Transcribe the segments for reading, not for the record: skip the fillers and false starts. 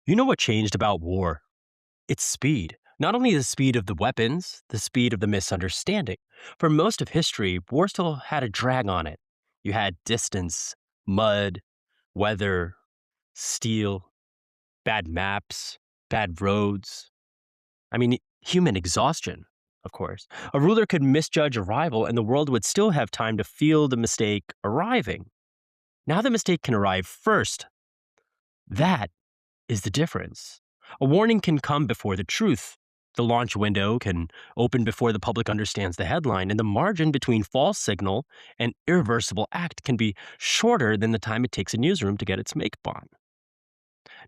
You know what changed about war? Its speed. Not only the speed of the weapons, the speed of the misunderstanding. For most of history, war still had a drag on it. You had distance, mud, weather, steel, bad maps, bad roads. I mean, human exhaustion, of course. A ruler could misjudge a rival, and the world would still have time to feel the mistake arriving. Now the mistake can arrive first. That is the difference. A warning can come before the truth. The launch window can open before the public understands the headline, and the margin between false signal and irreversible act can be shorter than the time it takes a newsroom to get its makeup on.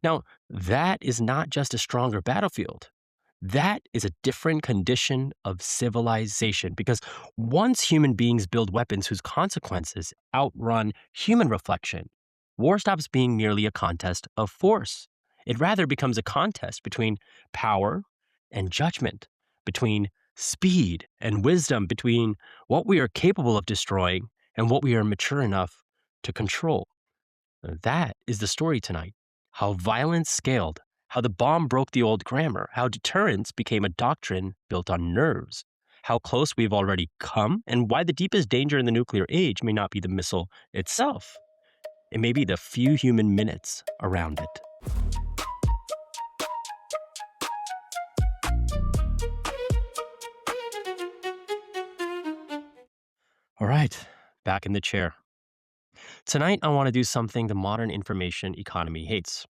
Now, that is not just a stronger battlefield. That is a different condition of civilization because once human beings build weapons whose consequences outrun human reflection, war stops being merely a contest of force. It rather becomes a contest between power and judgment, between speed and wisdom, between what we are capable of destroying and what we are mature enough to control. That is the story tonight. How violence scaled, how the bomb broke the old grammar, how deterrence became a doctrine built on nerves, how close we've already come, and why the deepest danger in the nuclear age may not be the missile itself. It may be the few human minutes around it. All right, back in the chair. Tonight, I want to do something the modern information economy hates: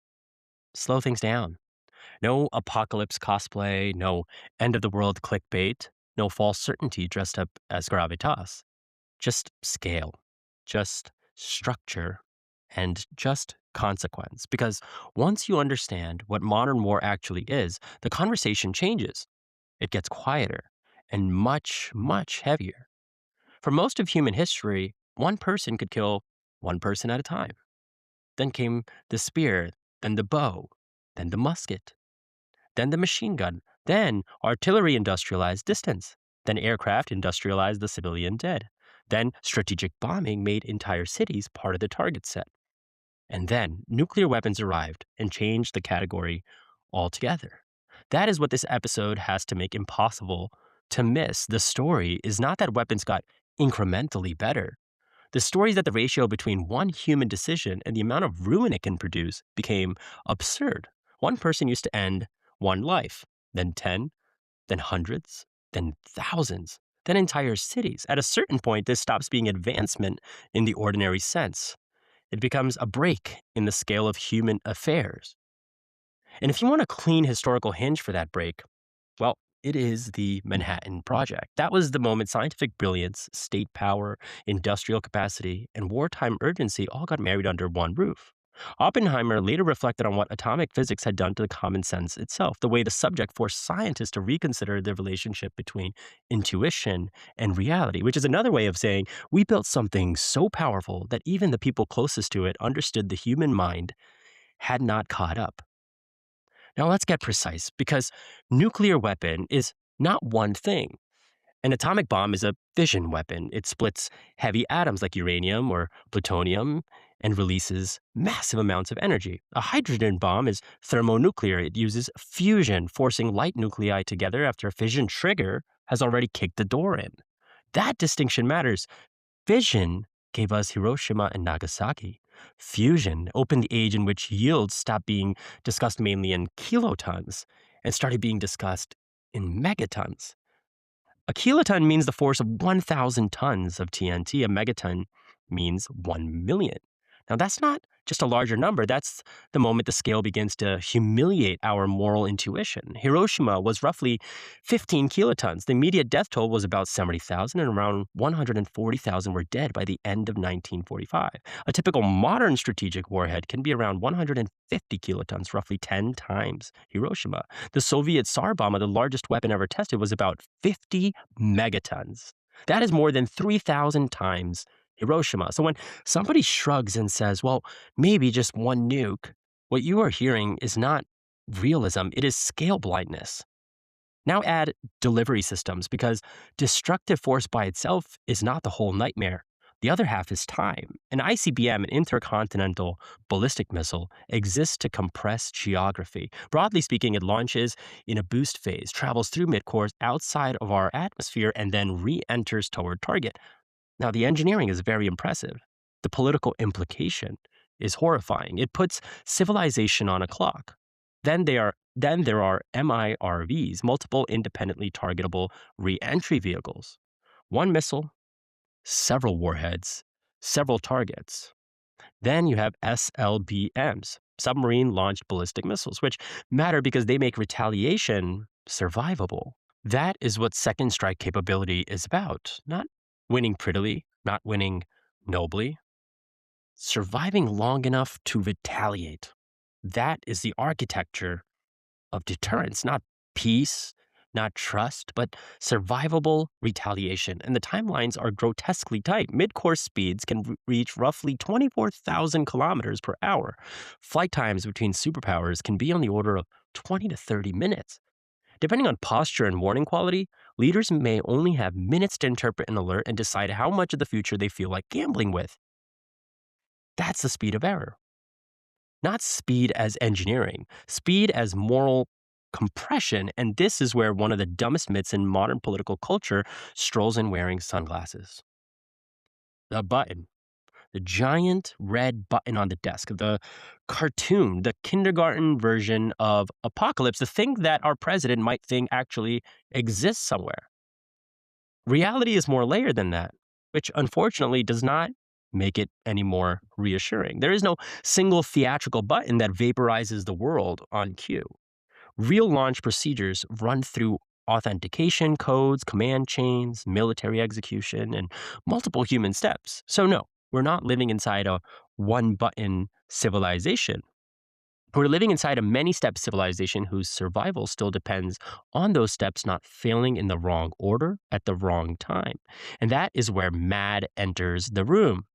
slow things down. No apocalypse cosplay, no end of the world clickbait, no false certainty dressed up as gravitas. Just scale, just structure, and just consequence. Because once you understand what modern war actually is, the conversation changes. It gets quieter and much, much heavier. For most of human history, one person could kill one person at a time. Then came the spear, then the bow, then the musket, then the machine gun, then artillery industrialized distance, then aircraft industrialized the civilian dead, then strategic bombing made entire cities part of the target set. And then nuclear weapons arrived and changed the category altogether. That is what this episode has to make impossible to miss. The story is not that weapons got incrementally better. The story is that the ratio between one human decision and the amount of ruin it can produce became absurd. One person used to end one life, then 10, then hundreds, then thousands, then entire cities. At a certain point, this stops being advancement in the ordinary sense. It becomes a break in the scale of human affairs. And if you want a clean historical hinge for that break, well, it is the Manhattan Project. That was the moment scientific brilliance, state power, industrial capacity, and wartime urgency all got married under one roof. Oppenheimer later reflected on what atomic physics had done to the common sense itself, the way the subject forced scientists to reconsider the relationship between intuition and reality, which is another way of saying we built something so powerful that even the people closest to it understood the human mind had not caught up. Now let's get precise, because nuclear weapon is not one thing. An atomic bomb is a fission weapon. It splits heavy atoms like uranium or plutonium and releases massive amounts of energy. A hydrogen bomb is thermonuclear. It uses fusion, forcing light nuclei together after a fission trigger has already kicked the door in. That distinction matters. Fission gave us Hiroshima and Nagasaki. Fusion opened the age in which yields stopped being discussed mainly in kilotons and started being discussed in megatons. A kiloton means the force of 1,000 tons of TNT. A megaton means 1 million. Now, that's not just a larger number. That's the moment the scale begins to humiliate our moral intuition. Hiroshima was roughly 15 kilotons. The immediate death toll was about 70,000, and around 140,000 were dead by the end of 1945. A typical modern strategic warhead can be around 150 kilotons, roughly 10 times Hiroshima. The Soviet Tsar bomb, the largest weapon ever tested, was about 50 megatons. That is more than 3,000 times Hiroshima. So when somebody shrugs and says, well, maybe just one nuke, what you are hearing is not realism, it is scale blindness. Now add delivery systems, because destructive force by itself is not the whole nightmare. The other half is time. An ICBM, an intercontinental ballistic missile, exists to compress geography. Broadly speaking, it launches in a boost phase, travels through midcourse outside of our atmosphere, and then re enters toward target. Now, the engineering is very impressive. The political implication is horrifying. It puts civilization on a clock. Then there are MIRVs, multiple independently targetable re-entry vehicles. One missile, several warheads, several targets. Then you have SLBMs, submarine launched ballistic missiles, which matter because they make retaliation survivable. That is what second strike capability is about. Not winning prettily, not winning nobly, surviving long enough to retaliate. That is the architecture of deterrence, not peace, not trust, but survivable retaliation. And the timelines are grotesquely tight. Mid course speeds can reach roughly 24,000 kilometers per hour. Flight times between superpowers can be on the order of 20 to 30 minutes. Depending on posture and warning quality, leaders may only have minutes to interpret an alert and decide how much of the future they feel like gambling with. That's the speed of error. Not speed as engineering, speed as moral compression. And this is where one of the dumbest myths in modern political culture strolls in wearing sunglasses. The button, the giant red button on the desk, the cartoon, the kindergarten version of apocalypse, the thing that our president might think actually exists somewhere. Reality is more layered than that, which unfortunately does not make it any more reassuring. There is no single theatrical button that vaporizes the world on cue. Real launch procedures run through authentication codes, command chains, military execution, and multiple human steps. So, no, we're not living inside a one button civilization. We're living inside a many step civilization whose survival still depends on those steps not failing in the wrong order at the wrong time. And that is where MAD enters the room.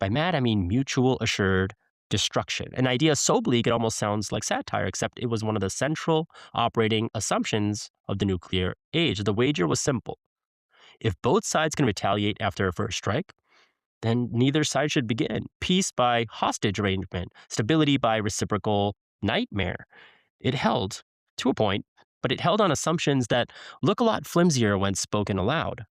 By MAD, I mean mutual assured destruction. An idea so bleak it almost sounds like satire, except it was one of the central operating assumptions of the nuclear age. The wager was simple. If both sides can retaliate after a first strike, then neither side should begin. Peace by hostage arrangement, stability by reciprocal nightmare. It held to a point, but it held on assumptions that look a lot flimsier when spoken aloud.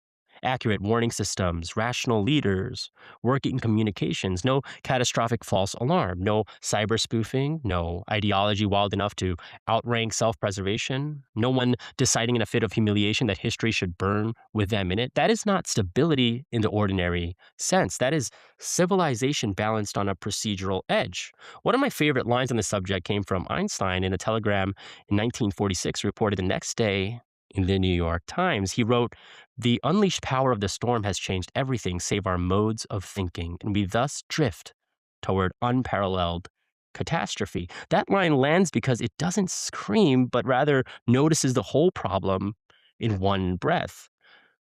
Accurate warning systems, rational leaders, working communications, no catastrophic false alarm, no cyber spoofing, no ideology wild enough to outrank self preservation, no one deciding in a fit of humiliation that history should burn with them in it. That is not stability in the ordinary sense. That is civilization balanced on a procedural edge. One of my favorite lines on the subject came from Einstein in a telegram in 1946, reported the next day in the New York Times. He wrote, "The unleashed power of the storm has changed everything save our modes of thinking, and we thus drift toward unparalleled catastrophe." That line lands because it doesn't scream, but rather notices the whole problem in one breath.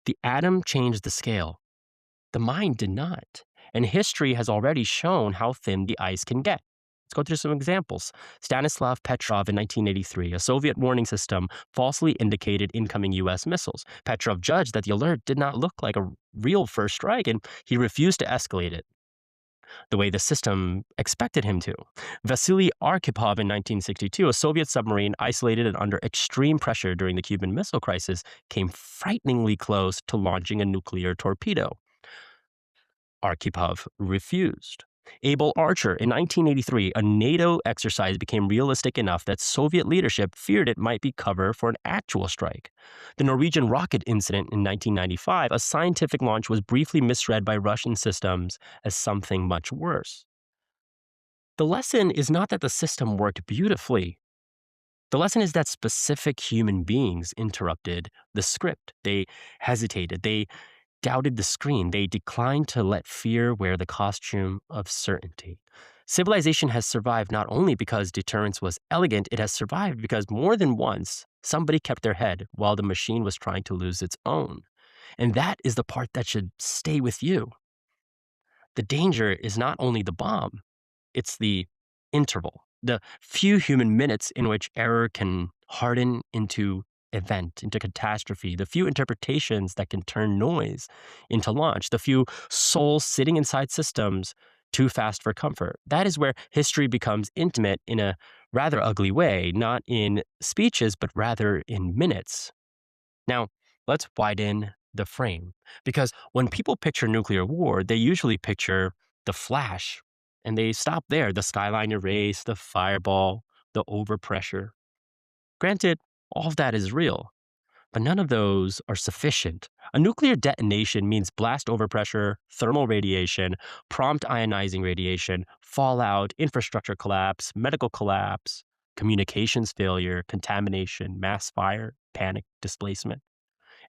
The atom changed the scale. The mind did not. And history has already shown how thin the ice can get. Let's go through some examples. Stanislav Petrov in 1983, a Soviet warning system falsely indicated incoming U.S. missiles. Petrov judged that the alert did not look like a real first strike, and he refused to escalate it the way the system expected him to. Vasily Arkhipov in 1962, a Soviet submarine isolated and under extreme pressure during the Cuban Missile Crisis, came frighteningly close to launching a nuclear torpedo. Arkhipov refused. Able Archer in 1983, a NATO exercise became realistic enough that Soviet leadership feared it might be cover for an actual strike. The Norwegian rocket incident in 1995, a scientific launch was briefly misread by Russian systems as something much worse. The lesson is not that the system worked beautifully. The lesson is that specific human beings interrupted the script. They hesitated. They doubted the screen. They declined to let fear wear the costume of certainty. Civilization has survived not only because deterrence was elegant, it has survived because more than once, somebody kept their head while the machine was trying to lose its own. And that is the part that should stay with you. The danger is not only the bomb, it's the interval, the few human minutes in which error can harden into event into catastrophe, the few interpretations that can turn noise into launch, the few souls sitting inside systems too fast for comfort. That is where history becomes intimate in a rather ugly way, not in speeches, but rather in minutes. Now, let's widen the frame because when people picture nuclear war, they usually picture the flash and they stop there, the skyline erase, the fireball, the overpressure. Granted, all of that is real, but none of those are sufficient. A nuclear detonation means blast overpressure, thermal radiation, prompt ionizing radiation, fallout, infrastructure collapse, medical collapse, communications failure, contamination, mass fire, panic, displacement.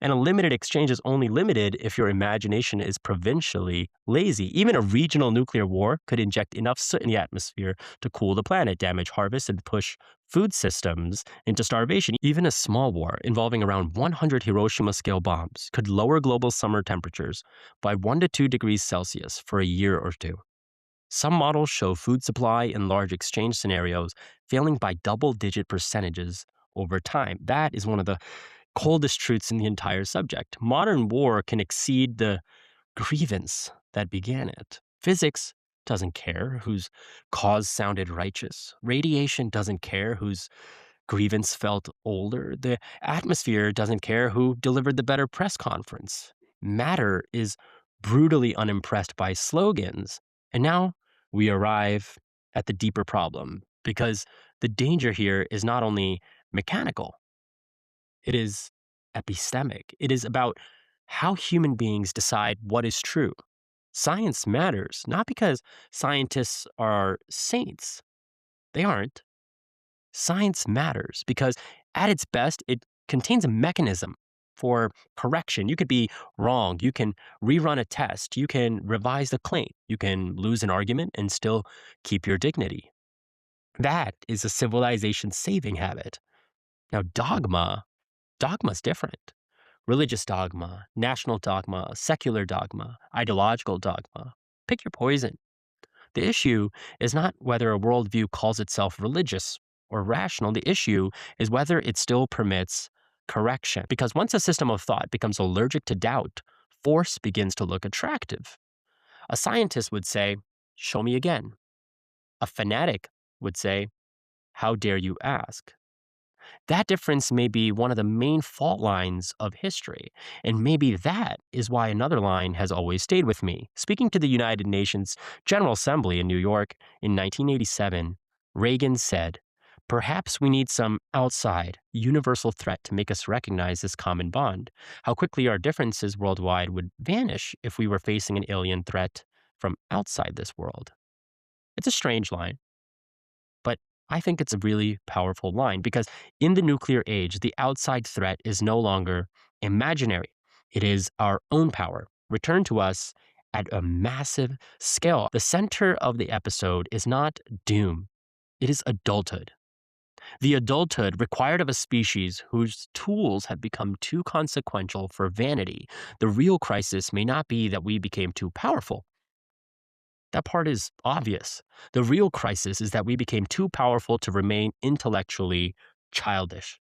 And a limited exchange is only limited if your imagination is provincially lazy. Even a regional nuclear war could inject enough soot in the atmosphere to cool the planet, damage harvests, and push food systems into starvation. Even a small war involving around 100 Hiroshima scale bombs could lower global summer temperatures by 1 to 2 degrees Celsius for a year or two. Some models show food supply in large exchange scenarios failing by double digit percentages over time. That is one of the coldest truths in the entire subject. Modern war can exceed the grievance that began it. Physics doesn't care whose cause sounded righteous. Radiation doesn't care whose grievance felt older. The atmosphere doesn't care who delivered the better press conference. Matter is brutally unimpressed by slogans. And now we arrive at the deeper problem because the danger here is not only mechanical, it is epistemic. It is about how human beings decide what is true. Science matters, not because scientists are saints. They aren't. Science matters because, at its best, it contains a mechanism for correction. You could be wrong. You can rerun a test. You can revise the claim. You can lose an argument and still keep your dignity. That is a civilization saving habit. Now, dogma's different. Religious dogma, national dogma, secular dogma, ideological dogma. Pick your poison. The issue is not whether a worldview calls itself religious or rational. The issue is whether it still permits correction. Because once a system of thought becomes allergic to doubt, force begins to look attractive. A scientist would say, "Show me again." A fanatic would say, "How dare you ask?" That difference may be one of the main fault lines of history, and maybe that is why another line has always stayed with me. Speaking to the United Nations General Assembly in New York in 1987, Reagan said, "Perhaps we need some outside, universal threat to make us recognize this common bond. How quickly our differences worldwide would vanish if we were facing an alien threat from outside this world." It's a strange line, but I think it's a really powerful line because in the nuclear age, the outside threat is no longer imaginary. It is our own power, returned to us at a massive scale. The center of the episode is not doom, it is adulthood. The adulthood required of a species whose tools have become too consequential for vanity. The real crisis may not be that we became too powerful. That part is obvious. The real crisis is that we became too powerful to remain intellectually childish,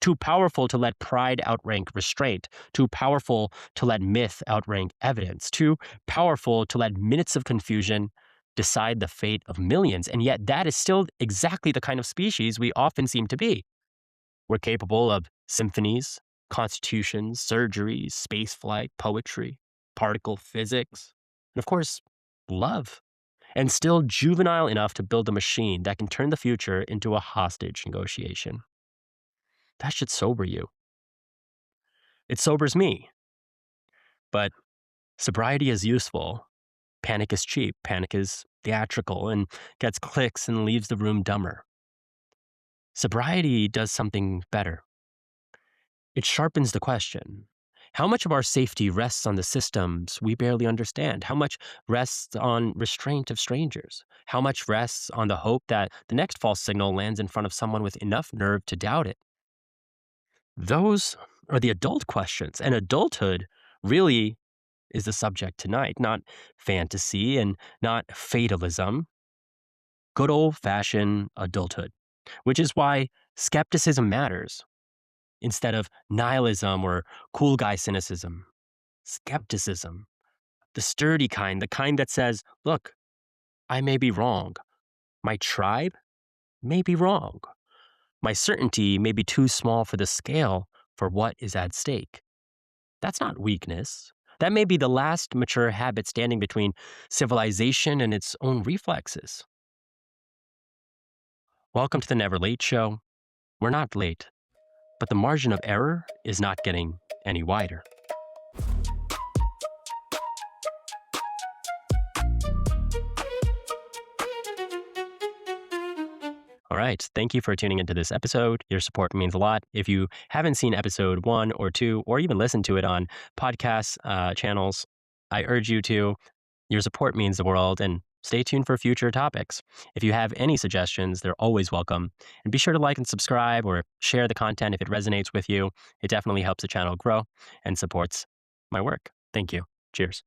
too powerful to let pride outrank restraint, too powerful to let myth outrank evidence, too powerful to let minutes of confusion decide the fate of millions. And yet, that is still exactly the kind of species we often seem to be. We're capable of symphonies, constitutions, surgeries, spaceflight, poetry, particle physics, and of course, love, and still juvenile enough to build a machine that can turn the future into a hostage negotiation. That should sober you. It sobers me. But sobriety is useful. Panic is cheap. Panic is theatrical and gets clicks and leaves the room dumber. Sobriety does something better. It sharpens the question. How much of our safety rests on the systems we barely understand? How much rests on restraint of strangers? How much rests on the hope that the next false signal lands in front of someone with enough nerve to doubt it? Those are the adult questions, and adulthood really is the subject tonight, not fantasy and not fatalism. Good old fashioned adulthood, which is why skepticism matters. instead of nihilism or cool guy cynicism. Skepticism, the sturdy kind, the kind that says, look, I may be wrong. My tribe may be wrong. My certainty may be too small for the scale for what is at stake. That's not weakness. That may be the last mature habit standing between civilization and its own reflexes. Welcome to the Never Late Show. We're not late, but the margin of error is not getting any wider. All right. Thank you for tuning into this episode. Your support means a lot. If you haven't seen episode 1 or 2, or even listened to it on podcast channels, I urge you to. Your support means the world, and stay tuned for future topics. If you have any suggestions, they're always welcome. And be sure to like and subscribe or share the content if it resonates with you. It definitely helps the channel grow and supports my work. Thank you. Cheers.